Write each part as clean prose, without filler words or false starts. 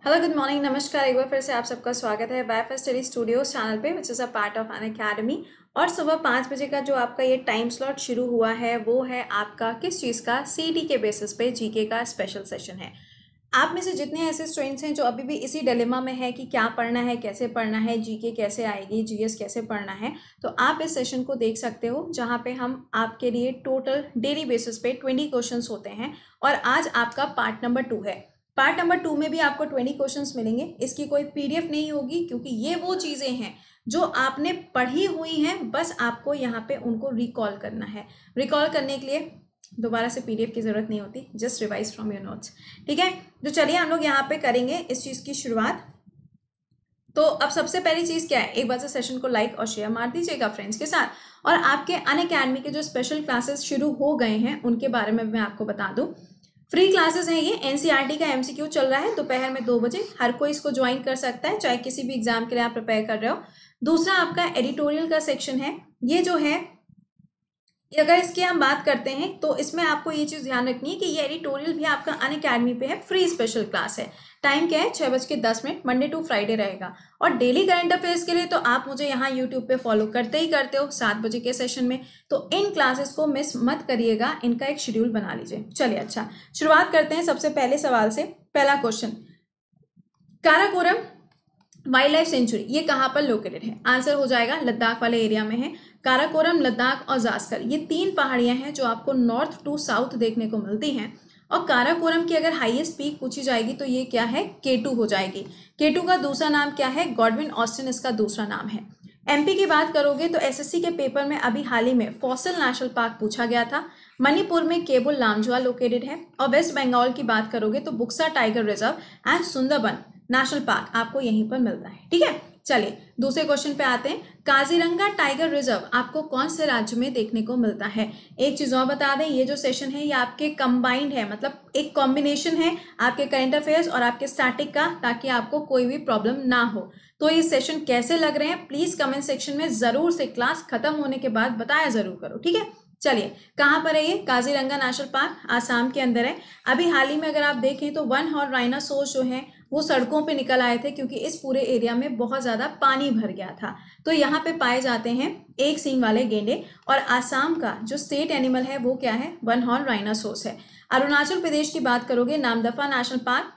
Hello good morning नमस्कार। एक बार फिर से आप सबका स्वागत है वाईफाई स्टडी स्टूडियोज चैनल पे which is a part of an academy. और सुबह 5 बजे का जो आपका ये टाइम स्लॉट शुरू हुआ है वो है आपका किस चीज़ का, सीईटी के बेसिस पे जीके का स्पेशल सेशन है। आप में से जितने ऐसे स्टूडेंट्स हैं जो अभी भी इसी डिलेमा में है कि क्या पढ़ना है, कैसे पढ़ना है, जीके कैसे आएगी, जीएस कैसे पढ़ना है, तो आप इस सेशन को देख सकते हो जहाँ पे हम आपके लिए टोटल डेली बेसिस पे 20 क्वेश्चंस होते हैं। और आज आपका पार्ट नंबर 2 है। पार्ट नंबर 2 में भी आपको 20 क्वेश्चंस मिलेंगे। इसकी कोई पीडीएफ नहीं होगी क्योंकि ये वो चीज़ें हैं जो आपने पढ़ी हुई हैं, बस आपको यहाँ पे उनको रिकॉल करना है। रिकॉल करने के लिए दोबारा से पीडीएफ की ज़रूरत नहीं होती, just revise from your notes. ठीक है, तो चलिए हम लोग यहाँ पे करेंगे इस चीज़ की शुरुआत। तो अब सबसे पहली चीज़ क्या है, एक बार से सेशन को लाइक और शेयर मार दीजिएगा फ्रेंड्स के साथ। और आपके अनअकैडमी के जो स्पेशल क्लासेस शुरू हो गए हैं उनके बारे में मैं आपको बता दूँ। फ्री क्लासेस हैं ये, एनसीईआरटी का एमसीक्यू चल रहा है दोपहर में 2 बजे। हर कोई इसको ज्वाइन कर सकता है, चाहे किसी भी एग्जाम के लिए आप प्रिपेयर कर रहे हो। दूसरा आपका एडिटोरियल का सेक्शन है। ये जो है, अगर इसकी हम बात करते हैं तो इसमें आपको ये चीज़ ध्यान रखनी है कि ये एडिटोरियल भी आपका अनअकैडमी पे है, फ्री स्पेशल क्लास है। टाइम क्या है, 6:10 मंडे टू फ्राइडे रहेगा। और डेली करंट अफेयर्स के लिए तो आप मुझे यहाँ यूट्यूब पे फॉलो करते ही करते हो 7 बजे के सेशन में। तो इन क्लासेस को मिस मत करिएगा, इनका एक शेड्यूल बना लीजिए। चलिए अच्छा, शुरुआत करते हैं सबसे पहले सवाल से। पहला question, Karakoram wild life sanctuary ये कहाँ पर लोकेटेड है? आंसर हो जाएगा लद्दाख वाले एरिया में है। काराकोरम, लद्दाख और जास्कर ये 3 पहाड़ियां हैं जो आपको नॉर्थ टू साउथ देखने को मिलती हैं। और काराकोरम की अगर हाईएस्ट पीक पूछी जाएगी तो ये क्या है, K2 हो जाएगी। K2 का दूसरा नाम क्या है, गॉडविन ऑस्टिन इसका दूसरा नाम है। एमपी की बात करोगे तो एसएससी के पेपर में अभी हाल ही में फॉसिल नेशनल पार्क पूछा गया था। मणिपुर में केबुल लामजुआ लोकेटेड है। और वेस्ट बंगाल की बात करोगे तो Buxa tiger reserve and Sundarban national park आपको यहीं पर मिलता है। ठीक है, चलिए दूसरे क्वेश्चन पे आते हैं। काजीरंगा टाइगर रिजर्व आपको कौन से राज्य में देखने को मिलता है? एक चीज और बता दें, ये जो सेशन है ये आपके कंबाइंड है, मतलब एक कॉम्बिनेशन है आपके करंट अफेयर्स और आपके स्टैटिक का, ताकि आपको कोई भी प्रॉब्लम ना हो। तो ये सेशन कैसे लग रहे हैं प्लीज कमेंट सेक्शन में जरूर से क्लास खत्म होने के बाद बताया जरूर करो। ठीक है, चलिए कहाँ पर है ये? काजीरंगा नेशनल पार्क आसाम के अंदर है। अभी हाल ही में अगर आप देखें तो 1 हॉर्न राइनासोर्स जो है वो सड़कों पे निकल आए थे क्योंकि इस पूरे एरिया में बहुत ज़्यादा पानी भर गया था। तो यहाँ पे पाए जाते हैं एक सींग वाले गेंडे। और आसाम का जो स्टेट एनिमल है वो क्या है, 1 हॉर्न राइनासोर्स है। अरुणाचल प्रदेश की बात करोगे, Namdapha national park,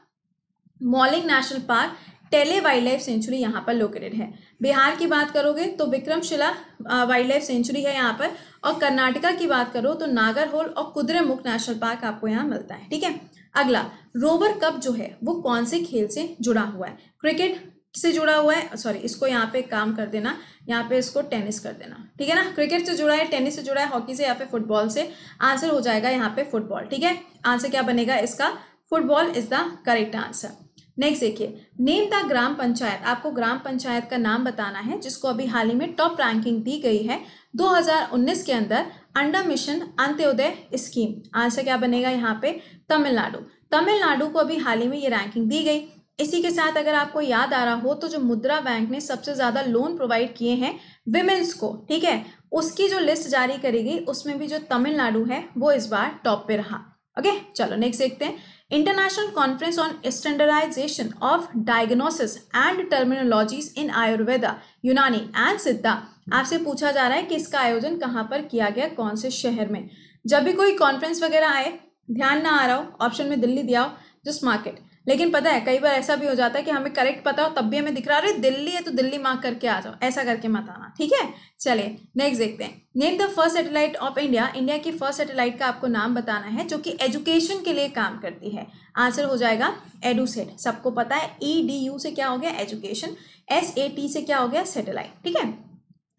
Mouling national park, Tale wildlife sanctuary यहाँ पर लोकेटेड है। बिहार की बात करोगे तो विक्रमशिला वाइल्ड लाइफ सेंचुरी है यहाँ पर। और कर्नाटका की बात करो तो नागरहोल और कुद्रेमुख नेशनल पार्क आपको यहाँ मिलता है। ठीक है, अगला रोवर कप जो है वो कौन से खेल से जुड़ा हुआ है? क्रिकेट से जुड़ा हुआ है, सॉरी इसको यहाँ पे काम कर देना, यहाँ पे इसको टेनिस कर देना। ठीक है ना, क्रिकेट से जुड़ा है, टेनिस से जुड़ा है, हॉकी से या फिर फुटबॉल से। आंसर हो जाएगा यहाँ पे फुटबॉल। ठीक है, आंसर क्या बनेगा इसका, football is the correct answer. Next देखिए, नेम द ग्राम पंचायत, आपको ग्राम पंचायत का नाम बताना है जिसको अभी हाल ही में टॉप रैंकिंग दी गई है 2019 के अंदर under mission Antyodaya scheme. Answer क्या बनेगा यहाँ पे, तमिलनाडु। तमिलनाडु को अभी हाल ही में ये रैंकिंग दी गई। इसी के साथ अगर आपको याद आ रहा हो तो जो मुद्रा बैंक ने सबसे ज्यादा लोन प्रोवाइड किए हैं विमेन्स को, ठीक है, उसकी जो लिस्ट जारी करी गई उसमें भी जो तमिलनाडु है वो इस बार टॉप पे रहा। ओके, चलो नेक्स्ट देखते हैं। International conference on standardisation of diagnosis and terminologies in Ayurveda, Unani and सिद्धा, आपसे पूछा जा रहा है कि इसका आयोजन कहाँ पर किया गया, कौन से शहर में? जब भी कोई कॉन्फ्रेंस वगैरह आए, ध्यान ना आ रहा हो, ऑप्शन में दिल्ली दिया हो, जस्ट मार्क इट। लेकिन पता है कई बार ऐसा भी हो जाता है कि हमें करेक्ट पता हो तब भी हमें दिख रहा है दिल्ली है तो दिल्ली मार्क करके आ जाओ, ऐसा करके मत आना। ठीक है, चलिए नेक्स्ट देखते हैं। Name the first satellite of India, India की फर्स्ट सैटेलाइट का आपको नाम बताना है जो कि एजुकेशन के लिए काम करती है। आंसर हो जाएगा एडुसेट। सबको पता है EDU से क्या हो गया, एजुकेशन, SAT से क्या हो गया, सैटेलाइट। ठीक है,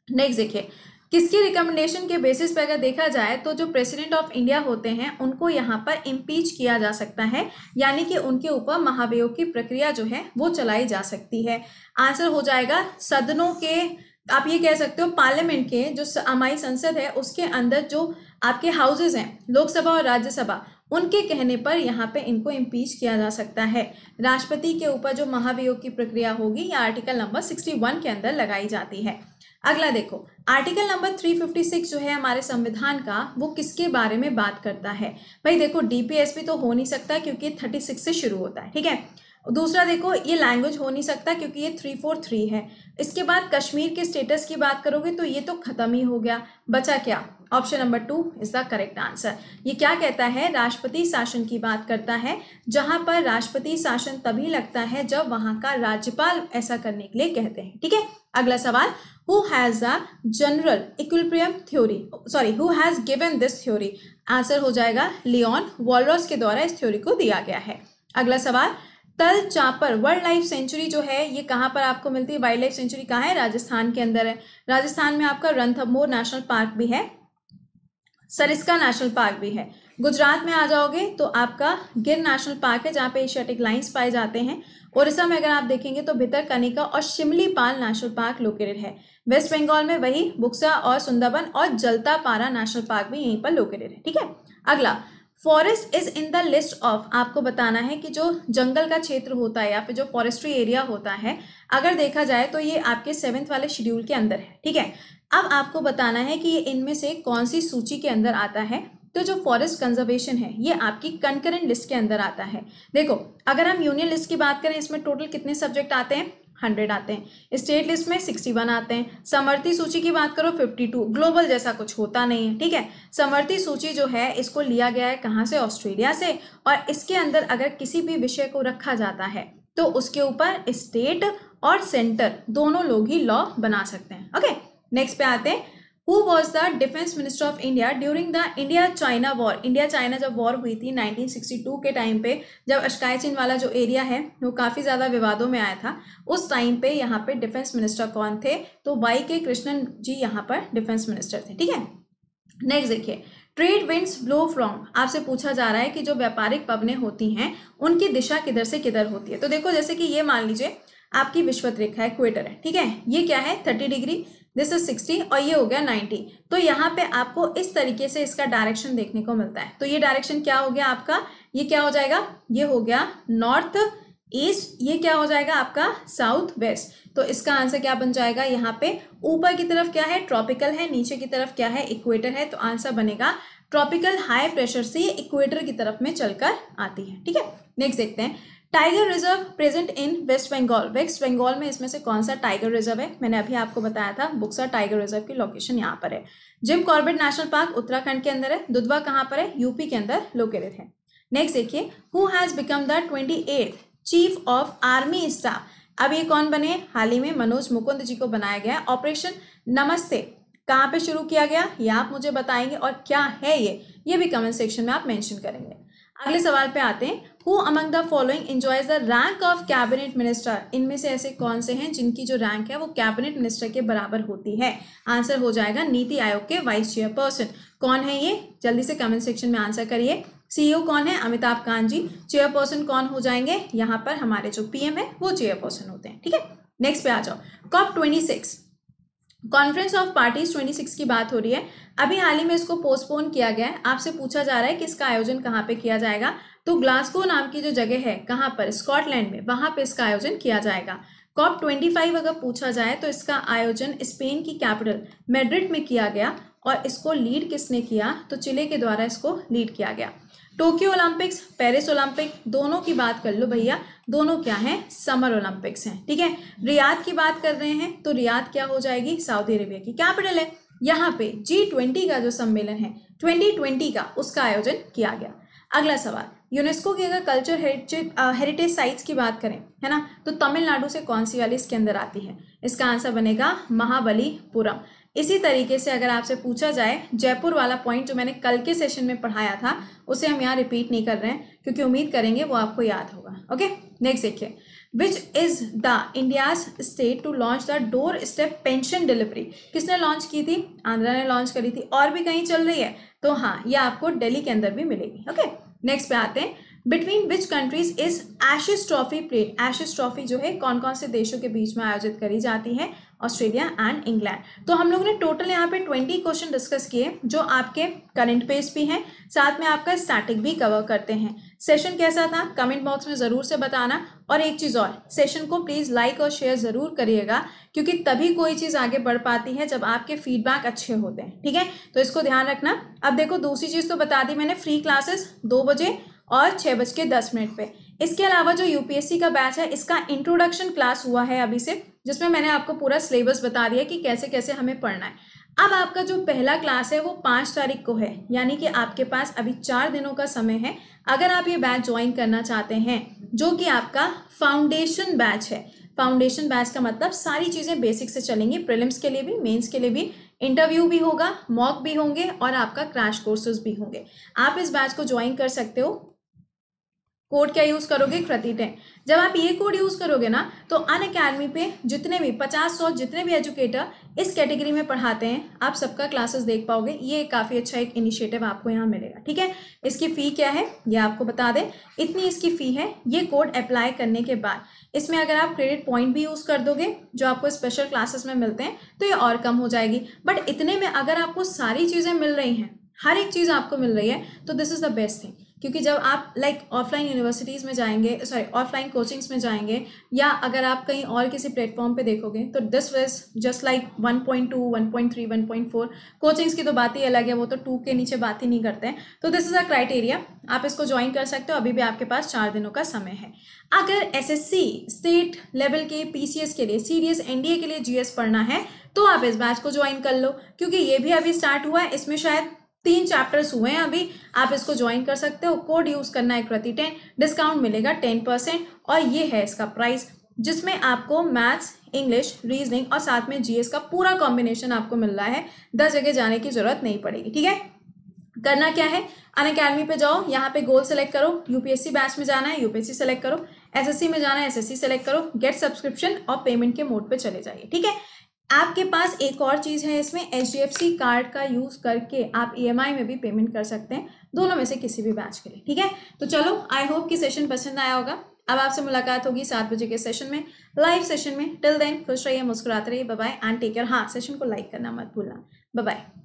नेक्स्ट देखिए, किसकी रिकमेंडेशन के बेसिस पे अगर देखा जाए तो जो प्रेसिडेंट ऑफ इंडिया होते हैं उनको यहाँ पर इम्पीच किया जा सकता है, यानी कि उनके ऊपर महाभियोग की प्रक्रिया जो है वो चलाई जा सकती है। आंसर हो जाएगा सदनों के, आप ये कह सकते हो पार्लियामेंट के, जो हमारी संसद है उसके अंदर जो आपके हाउसेज हैं, लोकसभा और राज्यसभा, उनके कहने पर यहाँ पे इनको इम्पीच किया जा सकता है। राष्ट्रपति के ऊपर जो महाभियोग की प्रक्रिया होगी या आर्टिकल नंबर 61 के अंदर लगाई जाती है। अगला देखो, आर्टिकल नंबर 356 जो है हमारे संविधान का, वो किसके बारे में बात करता है? भाई देखो, DPSP तो हो नहीं सकता क्योंकि 36 से शुरू होता है। ठीक है, दूसरा देखो ये लैंग्वेज हो नहीं सकता क्योंकि ये 343 है। इसके बाद कश्मीर के स्टेटस की बात करोगे तो ये तो खत्म ही हो गया, बचा क्या? Option number 2 is the correct answer. ये क्या कहता है? राष्ट्रपति शासन की बात करता है, जहां पर राष्ट्रपति शासन तभी लगता है जब वहां का राज्यपाल ऐसा करने के लिए कहते हैं। ठीक है, अगला सवाल, who has the general equilibrium theory, sorry who has given this theory? Answer हो जाएगा लियोन वॉलरस के द्वारा इस थ्योरी को दिया गया है। अगला सवाल, तल चापर वाइल्ड लाइफ सेंचुरी जो है ये कहाँ पर आपको मिलती है? वाइल्ड लाइफ सेंचुरी कहाँ है? राजस्थान के अंदर है। राजस्थान में आपका रणथंभौर नेशनल पार्क भी है, सरिस्का नेशनल पार्क भी है। गुजरात में आ जाओगे तो आपका गिर नेशनल पार्क है जहाँ पे एशियाटिक लाइन्स पाए जाते हैं। उड़ीसा में अगर आप देखेंगे तो भितरकनिका और शिमलीपाल नेशनल पार्क लोकेटेड है। वेस्ट बंगाल में वही बुक्सा और सुंदरबन और जलतापारा नेशनल पार्क भी यहीं पर लोकेटेड है। ठीक है, अगला, forest is in the list of, आपको बताना है कि जो जंगल का क्षेत्र होता है या फिर जो फॉरेस्ट्री एरिया होता है, अगर देखा जाए तो ये आपके 7th वाले शेड्यूल के अंदर है। ठीक है, अब आपको बताना है कि ये इनमें से कौन सी सूची के अंदर आता है। तो जो फॉरेस्ट कंजर्वेशन है ये आपकी कंकरेंट लिस्ट के अंदर आता है। देखो, अगर हम यूनियन लिस्ट की बात करें इसमें टोटल कितने सब्जेक्ट आते हैं? 100 आते हैं। स्टेट लिस्ट में 61 आते हैं। समवर्ती सूची की बात करो 52, ग्लोबल जैसा कुछ होता नहीं है। ठीक है, समवर्ती सूची जो है इसको लिया गया है कहाँ से? ऑस्ट्रेलिया से, और इसके अंदर अगर किसी भी विषय को रखा जाता है तो उसके ऊपर स्टेट और सेंटर दोनों लोग ही लॉ बना सकते हैं। ओके, नेक्स्ट पे आते हैं, who was the defence minister of India during the India China war? India China जब वॉर हुई थी 1962 के टाइम पे, जब अशकाय चीन वाला जो एरिया है वो काफ़ी ज़्यादा विवादों में आया था, उस टाइम पे यहाँ पे डिफेंस मिनिस्टर कौन थे? तो Y.K. कृष्णन जी यहाँ पर डिफेंस मिनिस्टर थे। ठीक है, नेक्स्ट देखिए, ट्रेड विंड्स ब्लो फ्रॉम, आपसे पूछा जा रहा है कि जो व्यापारिक पवनें होती हैं उनकी दिशा किधर से किधर होती है। तो देखो, जैसे कि ये मान लीजिए आपकी विषुवत रेखा है, इक्वेटर है। ठीक है, ये क्या है? 30 डिग्री, दिस इज 60 और ये हो गया 90। तो यहाँ पे आपको इस तरीके से इसका डायरेक्शन देखने को मिलता है। तो ये डायरेक्शन क्या हो गया आपका? ये क्या हो जाएगा? ये हो गया नॉर्थ ईस्ट, ये क्या हो जाएगा आपका? South west. तो इसका आंसर क्या बन जाएगा? यहाँ पे ऊपर की तरफ क्या है? ट्रॉपिकल है, नीचे की तरफ क्या है? इक्वेटर है। तो आंसर बनेगा ट्रॉपिकल हाई प्रेशर से ये इक्वेटर की तरफ में चलकर आती है। ठीक है, नेक्स्ट देखते हैं, tiger reserve present in West Bengal. West Bengal में इसमें से कौन सा टाइगर रिजर्व है? मैंने अभी आपको बताया था, बुक्सा टाइगर रिजर्व की लोकेशन यहाँ पर है। Jim Corbett national park Uttarakhand के अंदर है। दुधवा कहाँ पर है? यूपी के अंदर लोकेटेड है। नेक्स्ट देखिए, who has become the 28th chief of army staff? अब ये कौन बने? हाल ही में मनोज मुकुंद जी को बनाया गया है। ऑपरेशन नमस्ते कहाँ पे शुरू किया गया ये आप मुझे बताएंगे, और क्या है ये भी कमेंट सेक्शन में आप मेंशन करेंगे। अगले सवाल पे आते हैं, who among the following enjoys the rank of cabinet minister? इनमें से ऐसे कौन से हैं जिनकी जो रैंक है वो कैबिनेट मिनिस्टर के बराबर होती है? आंसर हो जाएगा नीति आयोग के वाइस चेयरपर्सन। कौन है ये? जल्दी से कमेंट सेक्शन में आंसर करिए। CEO कौन है? अमिताभ कांत जी। चेयरपर्सन कौन हो जाएंगे? यहाँ पर हमारे जो PM है वो चेयरपर्सन होते हैं। ठीक है, नेक्स्ट पे आ जाओ, COP26 कॉन्फ्रेंस ऑफ पार्टीज 26 की बात हो रही है। अभी हाल ही में इसको पोस्टपोन किया गया है। आपसे पूछा जा रहा है कि इसका आयोजन कहाँ पे किया जाएगा? तो ग्लासगो नाम की जो जगह है, कहाँ पर? स्कॉटलैंड में, वहां पे इसका आयोजन किया जाएगा। COP25 अगर पूछा जाए तो इसका आयोजन स्पेन की कैपिटल मैड्रिड में किया गया, और इसको लीड किसने किया? तो चिले के द्वारा इसको लीड किया गया। टोक्यो ओलंपिक्स, पेरिस ओलंपिक, दोनों की बात कर लो भैया, दोनों क्या हैं? समर ओलंपिक्स हैं। ठीक है, रियाद की बात कर रहे हैं तो रियाद क्या हो जाएगी? सऊदी अरेबिया की कैपिटल है। यहाँ पे G20 का जो सम्मेलन है 2020 का, उसका आयोजन किया गया। अगला सवाल, यूनेस्को की अगर कल्चर हेरिटेज साइट्स की बात करें, है ना, तो तमिलनाडु से कौन सी वाली इसके अंदर आती है? इसका आंसर बनेगा महाबलीपुरम। इसी तरीके से अगर आपसे पूछा जाए, जयपुर वाला पॉइंट जो मैंने कल के सेशन में पढ़ाया था उसे हम यहाँ रिपीट नहीं कर रहे हैं क्योंकि उम्मीद करेंगे वो आपको याद होगा। ओके, नेक्स्ट देखिए, which is the India's state to launch the doorstep pension delivery? किसने लॉन्च की थी? आंध्रा ने लॉन्च करी थी। और भी कहीं चल रही है? तो हाँ, ये आपको दिल्ली के अंदर भी मिलेगी। ओके, नेक्स्ट पे आते हैं, between which countries is ashes trophy played? Ashes trophy जो है कौन कौन से देशों के बीच में आयोजित करी जाती है? Australia and England. तो हम लोगों ने टोटल यहाँ पे 20 क्वेश्चन डिस्कस किए जो आपके करंट पेज भी हैं, साथ में आपका स्टैटिक भी कवर करते हैं। सेशन कैसा था कमेंट बॉक्स में ज़रूर से बताना, और एक चीज़ और, सेशन को प्लीज़ लाइक और शेयर ज़रूर करिएगा क्योंकि तभी कोई चीज़ आगे बढ़ पाती है जब आपके फीडबैक अच्छे होते हैं। ठीक है, तो इसको ध्यान रखना। अब देखो, दूसरी चीज़ तो बता दी मैंने, फ्री क्लासेस 2 बजे और 6:10 पे। इसके अलावा जो यूपीएससी का बैच है इसका इंट्रोडक्शन क्लास हुआ है अभी से, जिसमें मैंने आपको पूरा सिलेबस बता दिया कि कैसे कैसे हमें पढ़ना है। अब आपका जो पहला क्लास है वो 5 तारीख को है, यानी कि आपके पास अभी 4 दिनों का समय है अगर आप ये बैच ज्वाइन करना चाहते हैं, जो कि आपका फाउंडेशन बैच है। फाउंडेशन बैच का मतलब सारी चीज़ें बेसिक से चलेंगी, प्रीलिम्स के लिए भी, मेंस के लिए भी, इंटरव्यू भी होगा, मॉक भी होंगे और आपका क्रैश कोर्सेज भी होंगे। आप इस बैच को ज्वाइन कर सकते हो। कोड क्या यूज करोगे? कृति10। जब आप ये कोड यूज करोगे ना तो अनअकैडमी पे जितने भी 50-100 जितने भी एजुकेटर इस कैटेगरी में पढ़ाते हैं आप सबका क्लासेस देख पाओगे। ये काफ़ी अच्छा एक इनिशिएटिव आपको यहाँ मिलेगा, ठीक है। इसकी फ़ी क्या है ये आपको बता दें, इतनी इसकी फ़ी है। ये कोड अप्लाई करने के बाद इसमें अगर आप क्रेडिट पॉइंट भी यूज़ कर दोगे जो आपको स्पेशल क्लासेस में मिलते हैं तो ये और कम हो जाएगी। बट इतने में अगर आपको सारी चीज़ें मिल रही हैं, हर एक चीज़ आपको मिल रही है, तो this is the best thing. क्योंकि जब आप ऑफलाइन यूनिवर्सिटीज़ में जाएंगे, ऑफलाइन कोचिंग्स में जाएंगे, या अगर आप कहीं और किसी प्लेटफॉर्म पे देखोगे तो this was just like 1.2, 1.3, 1.4। Coachings की तो बात ही अलग है, वो तो 2 के नीचे बात ही नहीं करते हैं। तो दिस इज़ अ क्राइटेरिया, आप इसको ज्वाइन कर सकते हो। अभी भी आपके पास 4 दिनों का समय है। अगर एसएससी स्टेट लेवल के पीसीएस के लिए, सीडीएस एनडीए के लिए जीएस पढ़ना है तो आप इस बैच को ज्वाइन कर लो, क्योंकि ये भी अभी स्टार्ट हुआ है। इसमें शायद 3 चैप्टर्स हुए हैं अभी। आप इसको ज्वाइन कर सकते हो। कोड यूज करना है कृति10, डिस्काउंट मिलेगा 10%। और ये है इसका प्राइस, जिसमें आपको मैथ्स, इंग्लिश, रीजनिंग और साथ में जीएस का पूरा कॉम्बिनेशन आपको मिल रहा है। 10 जगह जाने की जरूरत नहीं पड़ेगी, ठीक है। करना क्या है, अनअकैडमी पे जाओ, यहाँ पे गोल सेलेक्ट करो, यूपीएससी बैच में जाना है यूपीएससी सेलेक्ट करो, एसएससी में जाना है एसएससी सेलेक्ट करो, गेट सब्सक्रिप्शन और पेमेंट के मोड पे चले जाइए, ठीक है। आपके पास एक और चीज़ है इसमें, एचडीएफसी कार्ड का यूज़ करके आप ईएमआई में भी पेमेंट कर सकते हैं, दोनों में से किसी भी बैच के लिए, ठीक है। तो चलो, आई होप कि सेशन पसंद आया होगा। अब आपसे मुलाकात होगी 7 बजे के सेशन में, लाइव सेशन में। टिल देन खुश रहिए, मुस्कुराते रहिए। Bye bye and take care. हाँ, सेशन को लाइक करना मत भूलना। Bye bye.